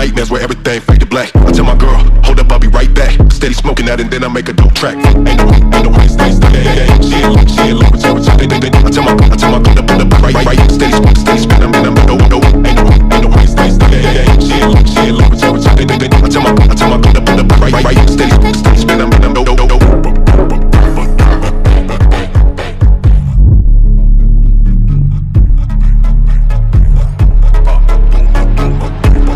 Nightmares where everything fade to black. I tell my girl, hold up, I'll be right back. Steady smoking that and then I make a dope track. Ain't no way, stay. She ain't look, I tell my girl, up, right. Steady spin, I'm in, I'm dope.